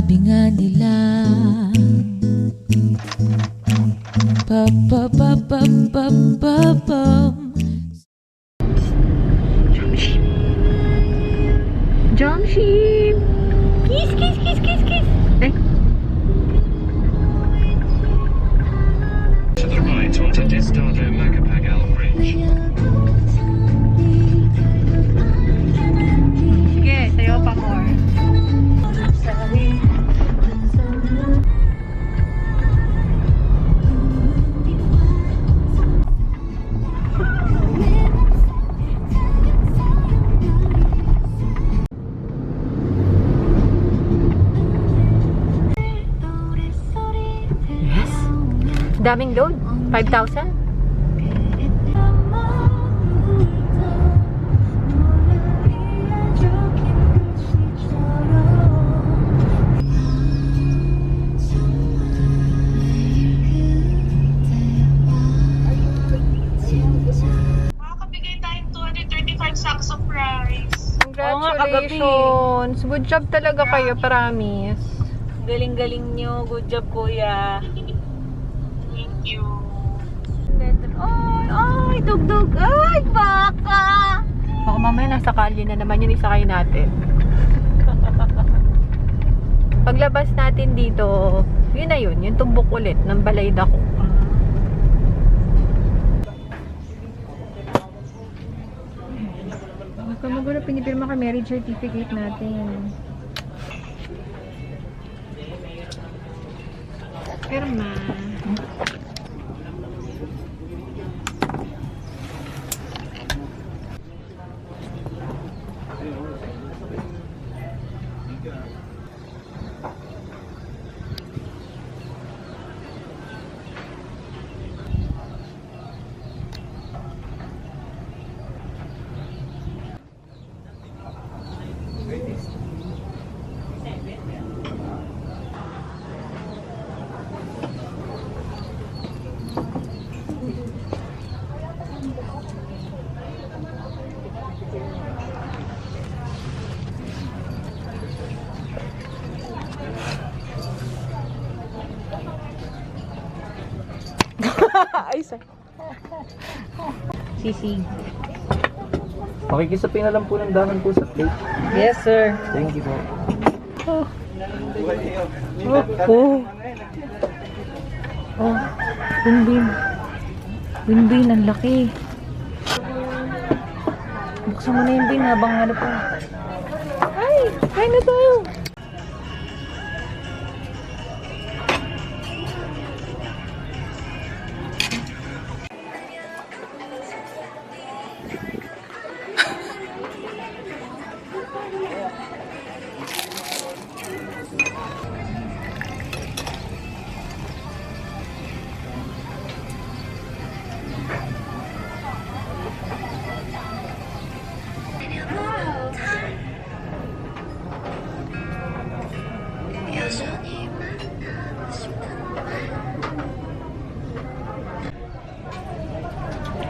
Sabi nga nila pa pa pa pa pa pa pa. Jamship! Kiss, kiss, kiss, kiss, kiss! Ay. To the right onto Distado Magapagal Bridge. Sige, tayo pa more. Yes! Daming load. 5,000? Makakabigay tayong 235 sacks of rice. Congratulations! Good job talaga kayo, promise. Galing-galing nyo. Good job, kuya. Thank you. Ay, dugdug! Ay, baka! Baka mamaya nasa kalye na naman yun, isakay natin. Paglabas natin dito, yun na yun, yung tumbok ulit ng balay dako. Magulo, pinipirma ka marriage certificate natin. Pirma. Ay, sa... Sisig. Makikisapin na lang po ng dahan po sa plate. Yes, sir. Thank you po. Winbin. Winbin, ang laki. Buksan mo na yung bin habang ano pa. Ay! Kain na tayo!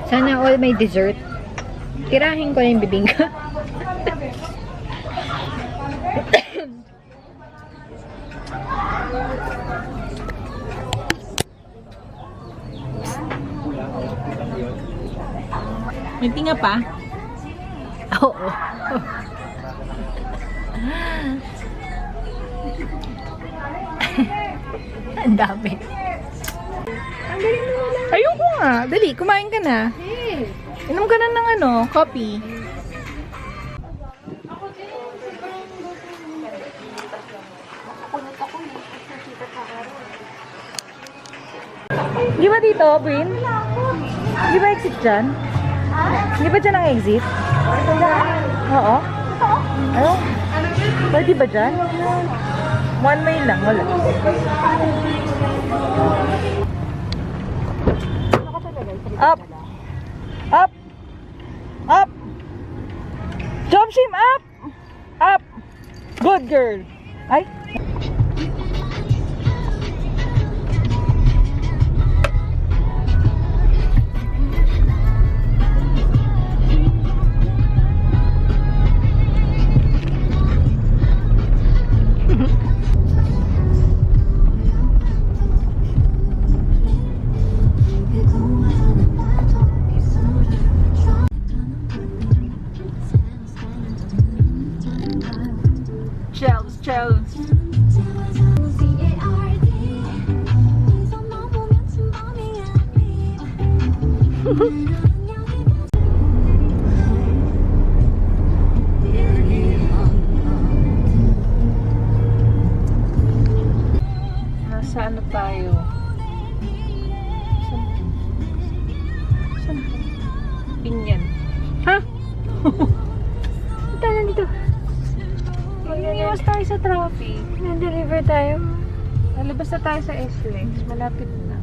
Sana all may dessert. Tirahin ko na yung bibingka. May tinga pa? Oo. Ang dami. Ang galing naman. Ayoko nga. Dali, kumain ka na. Inom ka na ng ano, coffee. Di ba dito, Brin? Di ba exit dyan? Di ba dyan ang exit? Oo. Ano? Pwede ba dyan? One way lang, wala. Up! Up! Up! Jump shim, up! Up! Good girl! Ay! Chels, Chels. Nasa ano tayo? Saan? Pinyan. Ha? Punta na dito. Iwas tayo sa traffic. Na-deliver tayo. Lalabas na tayo sa SLEX. Malapit na.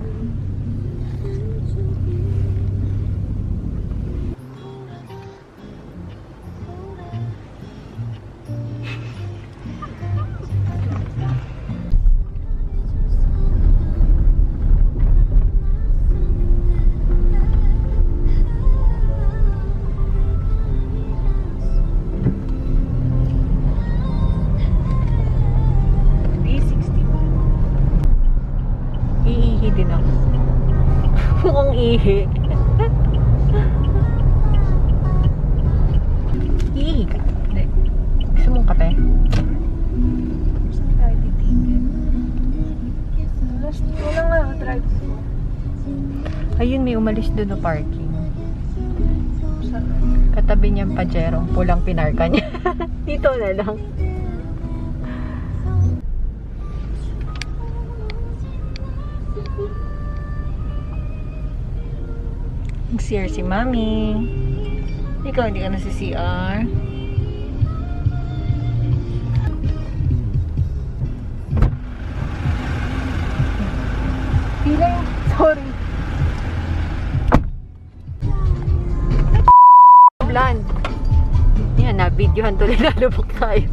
Iihi din ako. Mukhang ihi. Iihi ka? Hindi. Gusto mong kape? Gusto tayo titigil. Last mo na nga, drive ko. Ayun, may umalis doon na parking. Katabi niyang Pajero. Pulang pinarka niya. Dito na lang. CR si Mami. Ikaw, hindi ka na sa CR. Pila yung... Sorry. Bland. Yan, na-videohan tuloy. Nalubok tayo.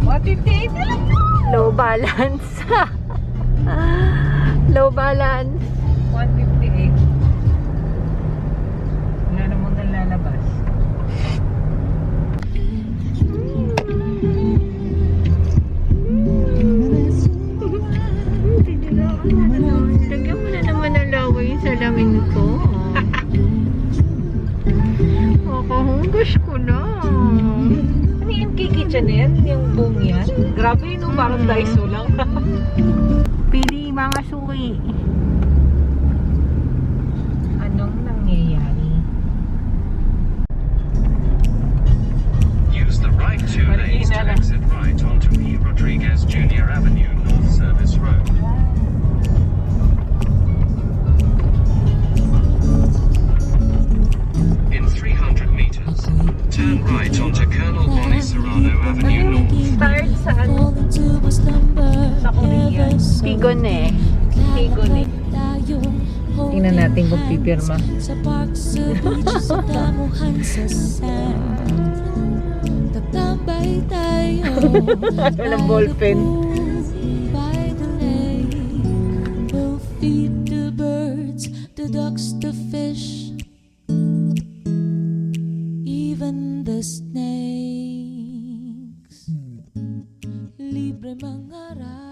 What if they low balance? Low balance. 158. Wala namang lalabas. Lagyan mo na naman ng laway yung salamin ko. Makahunggas ko na. Ano yung kikitsa na yan? Yung boom yan? Grabe, no? Parang Daiso lang. Pili mga suki. Anong nangyayari? Use the right two lanes to exit right onto E. Rodriguez Jr. Avenue, North Service Road. In 300 meters, turn right onto Colonel Bonnie Serrano Avenue North. Start sa ano? Sa Korean. Pigon eh. Pigon eh. Tingnan natin kung pipirma. Sa park, sa beach, sa damuhan, sa sand. Tatambay tayo. Walang ballpen. By the lake, we'll feed the birds, the ducks, the fish, even the snakes. Libre mangarap.